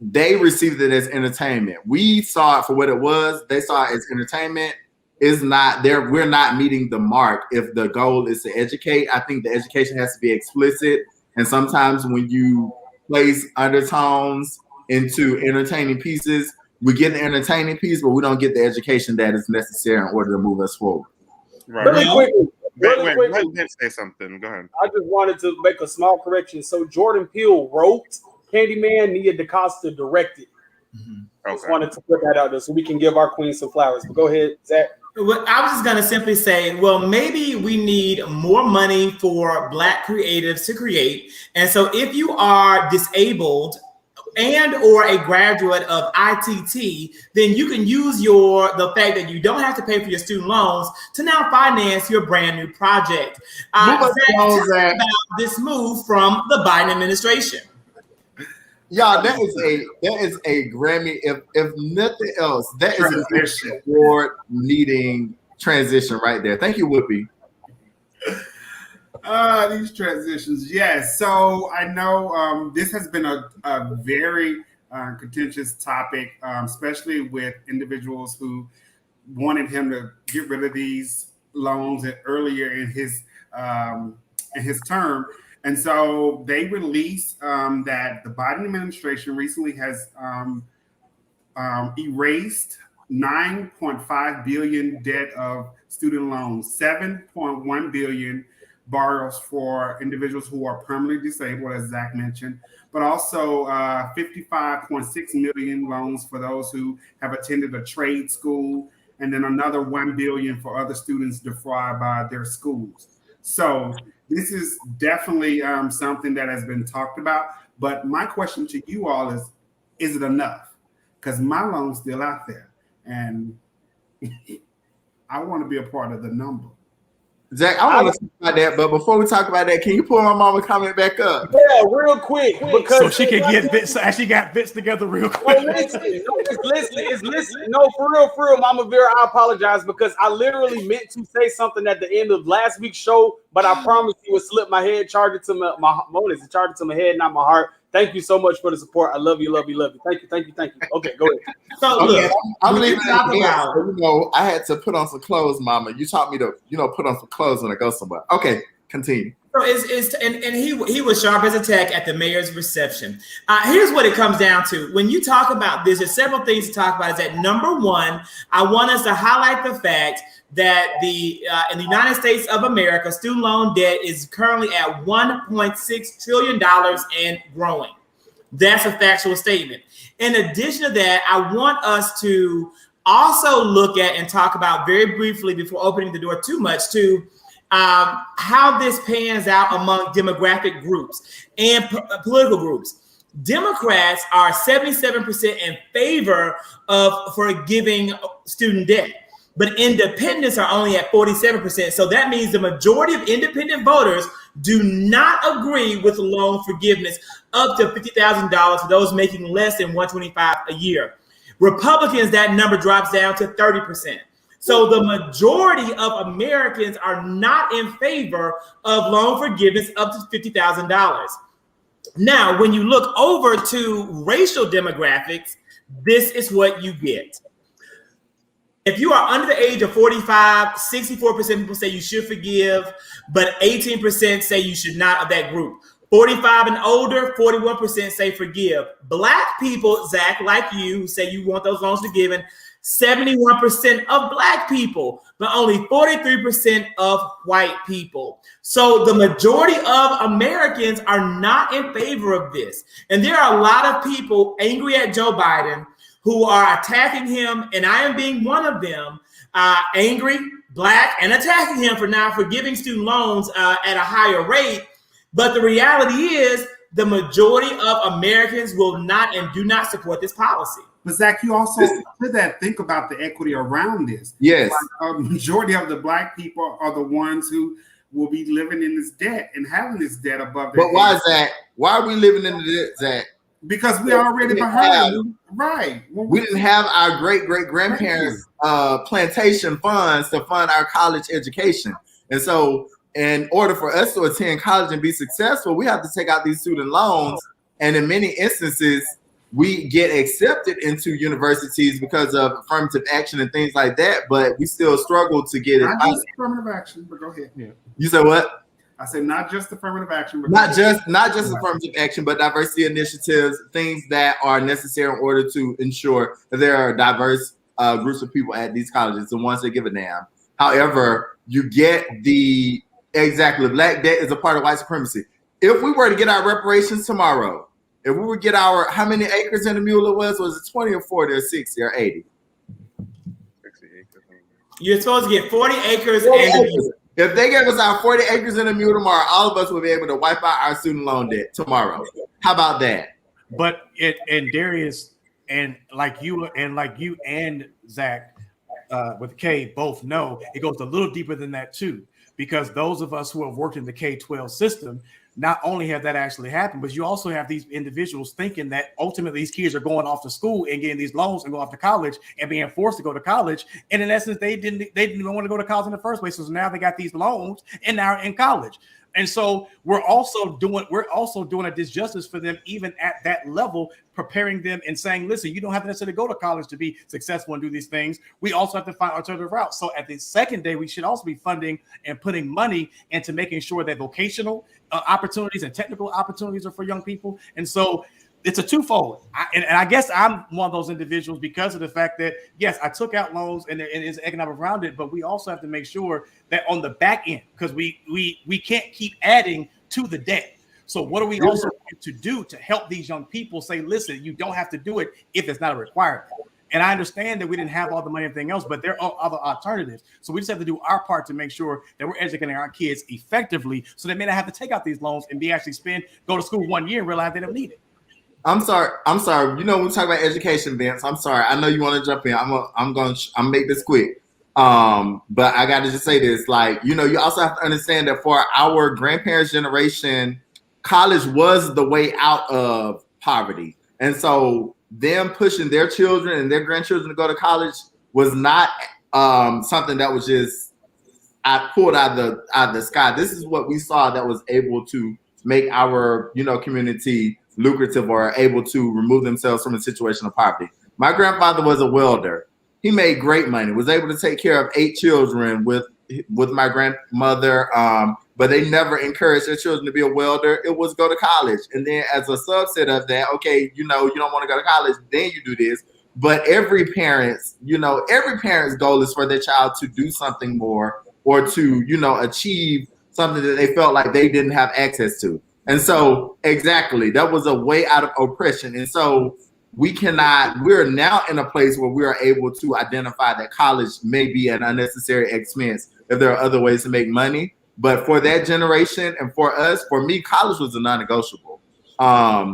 They received it as entertainment. We saw it for what it was. They saw it as entertainment. Is not there. We're not meeting the mark. If the goal is to educate, I think the education has to be explicit. And sometimes when you place undertones into entertaining pieces, We get the entertaining piece, but we don't get the education that is necessary in order to move us forward. Right. Really quickly. Let Ben say something. Go ahead. I just wanted to make a small correction. So Jordan Peele wrote Candyman, Nia DaCosta directed. Just wanted to put that out there so we can give our queen some flowers. But go ahead, Zach. Well, I was just going to simply say, well, maybe we need more money for Black creatives to create. And so if you are disabled and or a graduate of ITT, then you can use the fact that you don't have to pay for your student loans to now finance your brand new project. Zach, tell us about this move from the Biden administration. Y'all, that is a Grammy. If nothing else, that is an award-leading transition right there. Thank you, Whoopi. These transitions, yes. So I know this has been a very contentious topic, especially with individuals who wanted him to get rid of these loans earlier in his term. And so they released that the Biden administration recently has erased 9.5 billion debt of student loans, 7.1 billion borrows for individuals who are permanently disabled, as Zach mentioned, but also 55.6 million loans for those who have attended a trade school, and then another 1 billion for other students defrauded by their schools. So this is definitely something that has been talked about. But my question to you all is it enough? Because my loan's still out there, and I want to be a part of the number. Zach, I want to talk about that, but before we talk about that, can you pull my mama comment back up? Yeah, real quick. Because so she can get bits. Actually, got bits together real quick. Listen. No, for real, Mama Vera, I apologize because I literally meant to say something at the end of last week's show, but I promised you would slip my head, charge it to my head, not my heart. Thank you so much for the support. I love you. Thank you. Okay, go ahead. So look, I'm leaving it. I had to put on some clothes, Mama. You taught me to, put on some clothes when I go somewhere. Okay, continue. So he was sharp as a tack at the mayor's reception. Here's what it comes down to. When you talk about this, there's several things to talk about. Is that number one, I want us to highlight the fact that in the United States of America, student loan debt is currently at $1.6 trillion and growing. That's a factual statement. In addition to that, I want us to also look at and talk about very briefly before opening the door too much to how this pans out among demographic groups and political groups. Democrats are 77% in favor of forgiving student debt, but independents are only at 47%. So that means the majority of independent voters do not agree with loan forgiveness up to $50,000 for those making less than $125 a year. Republicans, that number drops down to 30%. So the majority of Americans are not in favor of loan forgiveness up to $50,000. Now, when you look over to racial demographics, this is what you get. If you are under the age of 45, 64% people say you should forgive, but 18% say you should not of that group. 45 and older, 41% say forgive. Black people, Zach, like you, who say you want those loans forgiven, 71% of Black people, but only 43% of white people. So the majority of Americans are not in favor of this. And there are a lot of people angry at Joe Biden who are attacking him, and I am being one of them, angry, Black, and attacking him for not forgiving student loans at a higher rate. But the reality is the majority of Americans will not and do not support this policy. But Zach, you also think about the equity around this. Yes. Like, a majority of the Black people are the ones who will be living in this debt and having this debt above their But why is that? Why are we living in the debt, Zach? Because we are already behind. Right. We didn't have our great-great-grandparents' plantation funds to fund our college education. And so in order for us to attend college and be successful, we have to take out these student loans. And in many instances, we get accepted into universities because of affirmative action and things like that, but we still struggle to get it. I use affirmative action, but go ahead. Yeah. You said what? I said not just affirmative action, but not just affirmative action, but diversity initiatives, things that are necessary in order to ensure that there are diverse groups of people at these colleges, the ones that give a damn. However, you get the exactly black debt is a part of white supremacy. If we were to get our reparations tomorrow, if we would get our how many acres in the mule it was it 20 or 40 or 60 or 80? 60 acres. You're supposed to get 40 acres 40 and acres. If they gave us our 40 acres in a mule tomorrow, all of us would be able to wipe out our student loan debt tomorrow. How about that? But and Darius and like you and Zach with K both know it goes a little deeper than that too, because those of us who have worked in the K-12 system, not only have that actually happened, but you also have these individuals thinking that ultimately these kids are going off to school and getting these loans and going off to college and being forced to go to college. And in essence, they didn't even want to go to college in the first place. So now they got these loans and now in college. And so we're also doing a disjustice for them, even at that level, preparing them and saying, listen, you don't have to necessarily go to college to be successful and do these things. We also have to find alternative routes. So at the second day, we should also be funding and putting money into making sure that vocational opportunities and technical opportunities are for young people. And so it's a twofold. And I guess I'm one of those individuals because of the fact that, yes, I took out loans and there's economic around it, but we also have to make sure that on the back end, because we can't keep adding to the debt. So what are we also going to do to help these young people say, listen, you don't have to do it if it's not a requirement. And I understand that we didn't have all the money and everything else, but there are other alternatives. So we just have to do our part to make sure that we're educating our kids effectively so they may not have to take out these loans and go to school 1 year and realize they don't need it. I'm sorry. You know, when we talk about education, Vince, I'm sorry. I know you want to jump in. I'm going to make this quick. But I got to just say this, like, you know, you also have to understand that for our grandparents' generation, college was the way out of poverty. And so them pushing their children and their grandchildren to go to college was not something that was just pulled out of the sky. This is what we saw that was able to make our, you know, community lucrative or able to remove themselves from a situation of poverty. My grandfather was a welder. He made great money, was able to take care of 8 children with my grandmother, but they never encouraged their children to be a welder. It was go to college. And then as a subset of that, okay, you know, you don't want to go to college, then you do this. But every parent's goal is for their child to do something more or to, you know, achieve something that they felt like they didn't have access to. And so exactly, that was a way out of oppression. And so we're now in a place where we are able to identify that college may be an unnecessary expense if there are other ways to make money. But for that generation and for us, for me, college was a non-negotiable.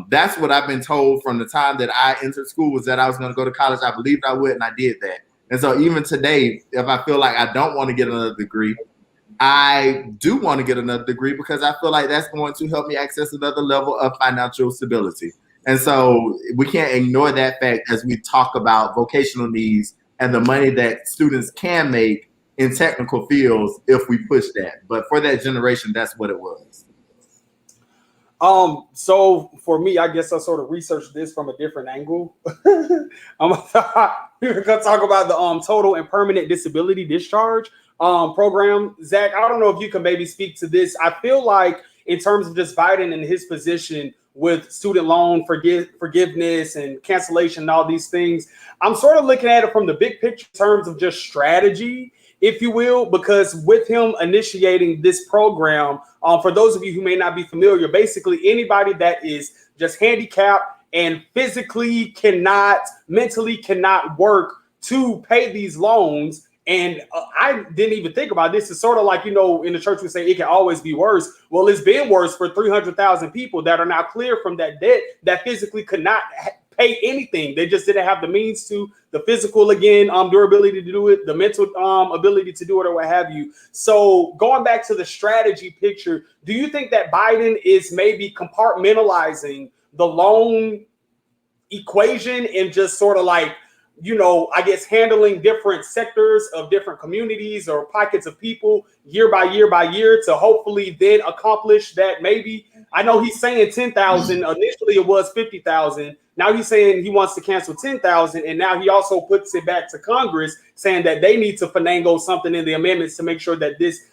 That's what I've been told from the time that I entered school, was that I was going to go to college. I believed I would, and I did that. And so even today, if I feel like I don't want to get another degree, I do want to get another degree because I feel like that's going to help me access another level of financial stability. And so we can't ignore that fact as we talk about vocational needs and the money that students can make in technical fields if we push that. But for that generation, that's what it was. So for me, I guess I sort of researched this from a different angle. We're gonna talk about the total and permanent disability discharge program. Zach, I don't know if you can maybe speak to this. I feel like in terms of just Biden and his position with student loan forgiveness and cancellation and all these things, I'm sort of looking at it from the big picture in terms of just strategy, if you will, because with him initiating this program, for those of you who may not be familiar, basically anybody that is just handicapped and physically mentally cannot work to pay these loans. And I didn't even think about this. It's sort of like, you know, in the church we say it can always be worse. Well, it's been worse for 300,000 people that are now clear from that debt that physically could not pay anything. They just didn't have the means to, the physical, again, durability to do it, the mental ability to do it, or what have you. So going back to the strategy picture, do you think that Biden is maybe compartmentalizing the loan equation and just sort of like, you know, I guess handling different sectors of different communities or pockets of people year by year to hopefully then accomplish that? Maybe, I know he's saying 10,000. Initially it was 50,000. Now he's saying he wants to cancel 10,000. And now he also puts it back to Congress saying that they need to finagle something in the amendments to make sure that this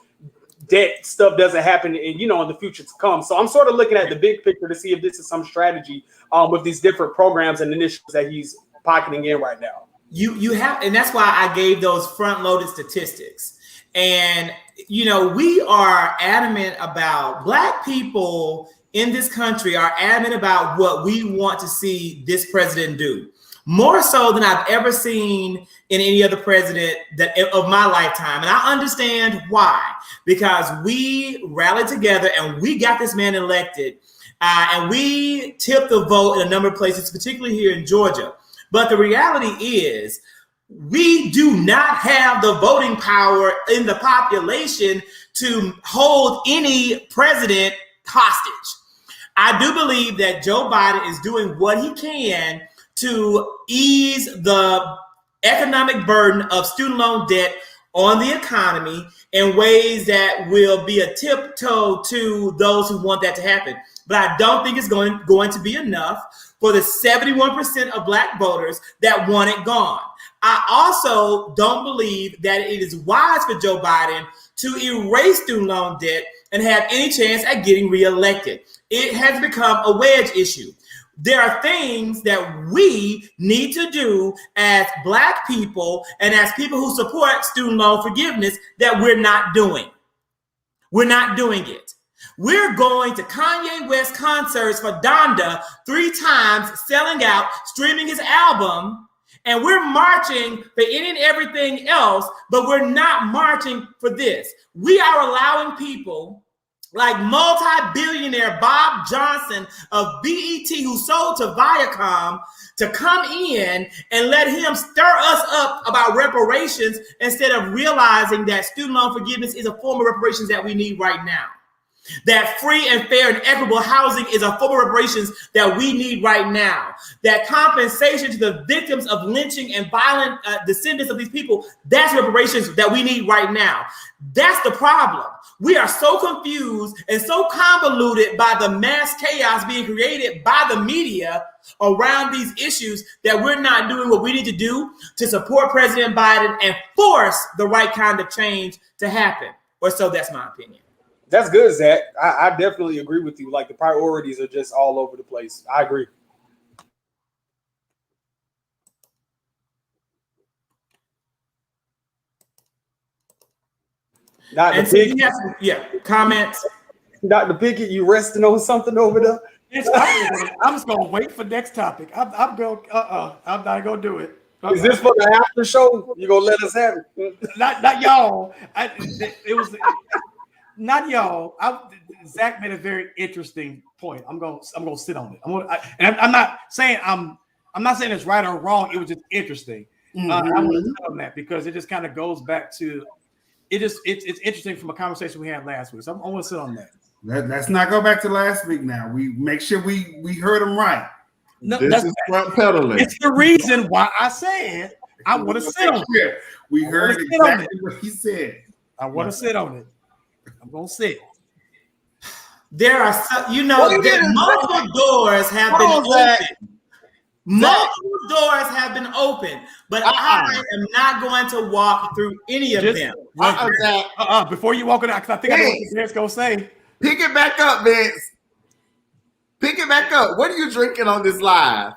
debt stuff doesn't happen in the future to come. So I'm sort of looking at the big picture to see if this is some strategy with these different programs and initiatives that he's pocketing in right now. You have, and that's why I gave those front-loaded statistics. And we are adamant about, Black people in this country are adamant about what we want to see this president do, more so than I've ever seen in any other president of my lifetime. And I understand why, because we rallied together and we got this man elected, and we tipped the vote in a number of places, particularly here in Georgia. But the reality is, we do not have the voting power in the population to hold any president hostage. I do believe that Joe Biden is doing what he can to ease the economic burden of student loan debt on the economy in ways that will be a tiptoe to those who want that to happen. But I don't think it's going to be enough for the 71% of Black voters that want it gone. I also don't believe that it is wise for Joe Biden to erase student loan debt and have any chance at getting reelected. It has become a wedge issue. There are things that we need to do as Black people and as people who support student loan forgiveness that we're not doing. We're not doing it. We're going to Kanye West concerts for Donda 3 times, selling out, streaming his album, and we're marching for any and everything else, but we're not marching for this. We are allowing people like multi-billionaire Bob Johnson of BET, who sold to Viacom, to come in and let him stir us up about reparations instead of realizing that student loan forgiveness is a form of reparations that we need right now. That free and fair and equitable housing is a form of reparations that we need right now. That compensation to the victims of lynching and violent descendants of these people, that's reparations that we need right now. That's the problem. We are so confused and so convoluted by the mass chaos being created by the media around these issues that we're not doing what we need to do to support President Biden and force the right kind of change to happen. Or so that's my opinion. That's good, Zach. I definitely agree with you. Like, the priorities are just all over the place. I agree. Dr. Pickett, Comments. Dr. Pickett, you resting on something over there? I'm just gonna wait for next topic. I'm going. I'm not gonna do it. Is this for the after show? You gonna let us have it? Not y'all. It was. Not y'all. Zach made a very interesting point. I'm gonna sit on it. I'm not saying it's right or wrong. It was just interesting. I want to sit on that because it just kind of goes back to it. It's interesting from a conversation we had last week. So I want to sit on that. Let's not go back to last week. Now we make sure we heard him right. No, this is front pedaling. It's the reason why I said I want to sit on it. We heard exactly what he said. I want to sit on it. I'm gonna sit. There are multiple doors have been open. Multiple doors have been open, but I am not going to walk through any of them. Before you walk it out, because I think I know what Vince gonna say. Pick it back up, Vince. Pick it back up. What are you drinking on this live?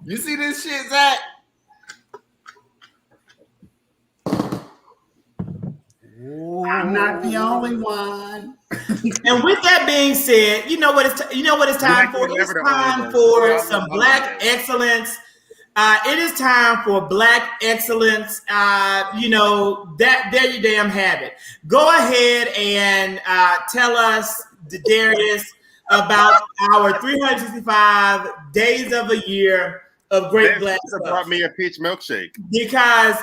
You see this shit, Zach? I'm not the only one. And with that being said, you know what it's time for? It's time for some Black excellence. It is time for Black excellence. There you damn have it. Go ahead and tell us, Darius, about our 365 days of a year of great Black stuff. Brought me a peach milkshake. Because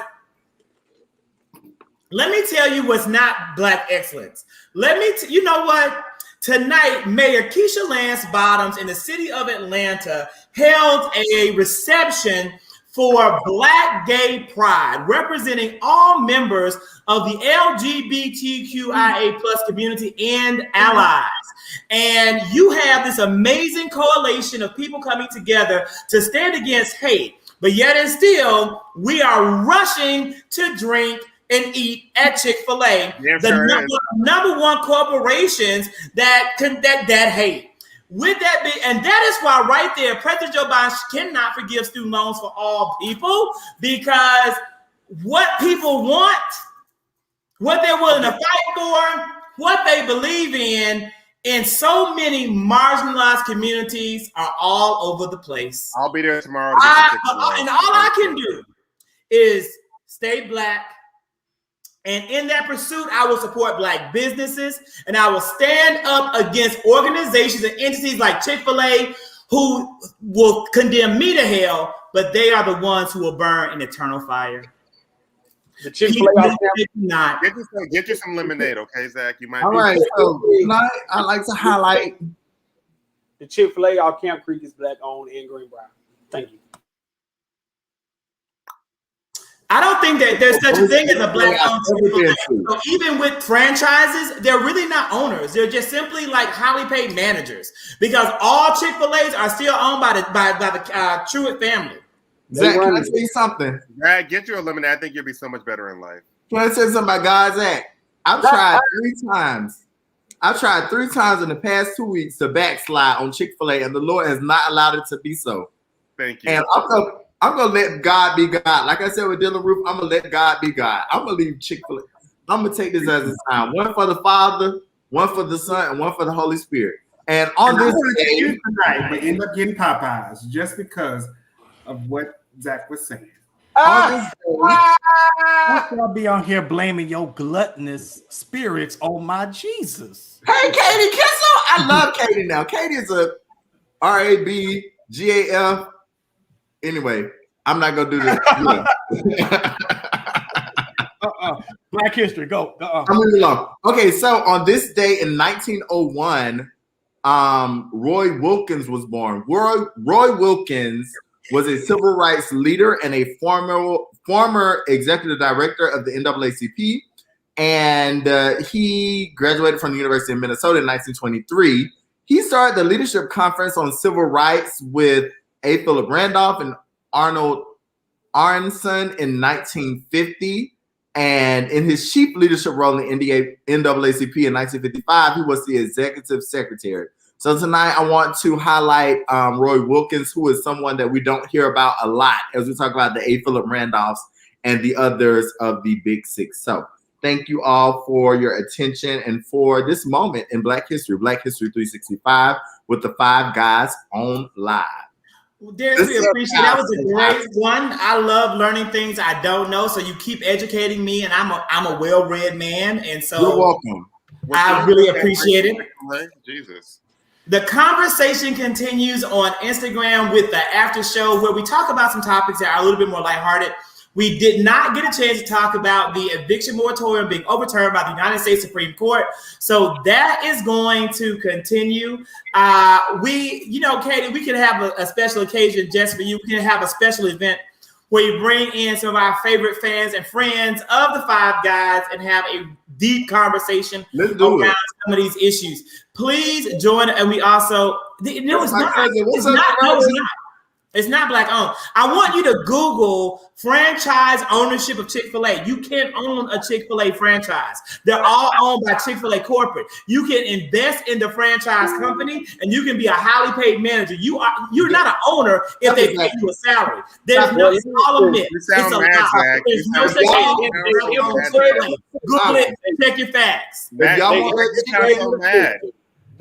let me tell you what's not Black excellence. You know what? Tonight, Mayor Keisha Lance Bottoms in the city of Atlanta held a reception for Black Gay Pride, representing all members of the LGBTQIA+ community and allies. And you have this amazing coalition of people coming together to stand against hate, But yet and still, we are rushing to drink and eat at Chick-fil-A, the number one corporations that hate. With that being, and that is why right there, President Joe Biden cannot forgive student loans for all people, because what people want, what they're willing to fight for, what they believe in so many marginalized communities are all over the place. I'll be there tomorrow. And all I can do is stay Black. And in that pursuit, I will support Black businesses, and I will stand up against organizations and entities like Chick-fil-A who will condemn me to hell, but they are the ones who will burn in eternal fire. The Chick-fil-A not. Get you some lemonade, okay, Zach? You might. All right. So tonight, I like to highlight the Chick-fil-A off Camp Creek is Black owned in Greenbrier. Thank you. I don't think that there's such a thing as a Black-owned Chick-fil-A. So even with franchises, they're really not owners. They're just simply like highly paid managers, because all Chick-fil-A's are still owned by the Truitt family. Zach, can I tell you something? Zach, get you a lemonade. I think you'll be so much better in life. Can I tell you something about God, Zach? I've tried 3 times. I've tried 3 times in the past 2 weeks to backslide on Chick-fil-A, and the Lord has not allowed it to be so. Thank you. And I'm gonna let God be God. Like I said with Dylan Roof, I'm gonna let God be God. I'm gonna leave Chick-fil-A. I'm gonna take this as a sign. One for the Father, one for the Son, and one for the Holy Spirit. And on this day tonight, we end up getting Popeyes just because of what Zach was saying. I'll be on here blaming your gluttonous spirits on my Jesus. Hey, Katie Kissel. I love Katie now. Katie is a RABGAF. Anyway, I'm not gonna do this. Black history, go. I'm moving along. Okay, so on this day in 1901, Roy Wilkins was born. Roy Wilkins was a civil rights leader and a former executive director of the NAACP, and he graduated from the University of Minnesota in 1923. He started the Leadership Conference on Civil Rights with A. Philip Randolph and Arnold Aronson in 1950. And in his chief leadership role in the NAACP in 1955, he was the executive secretary. So tonight I want to highlight Roy Wilkins, who is someone that we don't hear about a lot as we talk about the A. Philip Randolphs and the others of the Big Six. So thank you all for your attention and for this moment in Black History 365 with the 5 guys on live. Well, Darius, we appreciate it. That was a great one. I love learning things I don't know, so you keep educating me, and I'm a well-read man, and so you're welcome. I really appreciate it. Jesus. The conversation continues on Instagram with the after show, where we talk about some topics that are a little bit more lighthearted. We did not get a chance to talk about the eviction moratorium being overturned by the United States Supreme Court. So that is going to continue. Katie, we can have a special occasion just for you. We can have a special event where you bring in some of our favorite fans and friends of the 5 guys and have a deep conversation around some of these issues. Please join. And we also, it's not Black owned. I want you to Google franchise ownership of Chick-fil-A. You can't own a Chick-fil-A franchise. They're all owned by Chick-fil-A corporate. You can invest in the franchise company, and you can be a highly paid manager. You're not an owner if they pay you a salary. There's no, it's all a myth. It's a lie. There's no such thing. Google it and check your facts. If y'all want that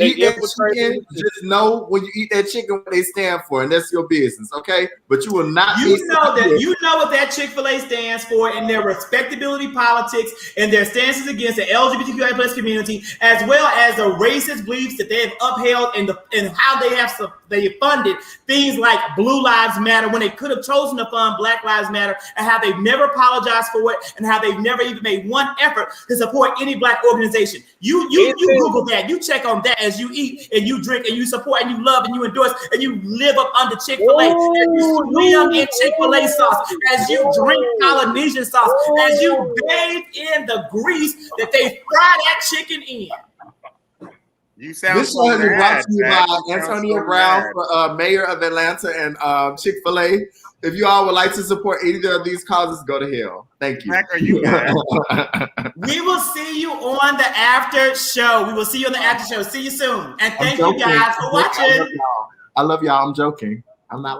eat that chicken, just know when you eat that chicken what they stand for, and that's your business, okay? But you will not. You know what that Chick-fil-A stands for in their respectability politics and their stances against the LGBTQI plus community, as well as the racist beliefs that they have upheld and how they funded things like Blue Lives Matter when they could have chosen to fund Black Lives Matter, and how they've never apologized for it, and how they've never even made one effort to support any Black organization. You Google that, you check on that as you eat and you drink and you support and you love and you endorse and you live up under Chick-fil-A, as you swim in Chick-fil-A sauce, as you drink Polynesian sauce, as you bathe in the grease that they fry that chicken in. You sound This show has been brought to you Zach. by You sound Antonio so Brown mad. for mayor of Atlanta and Chick-fil-A. And Chick-fil-A. If you all would like to support either of these causes, go to hell. Thank you. Zach, are you mad? We will see you on the after show. We will see you on the after show. See you soon. And thank you guys for watching. I love y'all. I'm joking. I'm not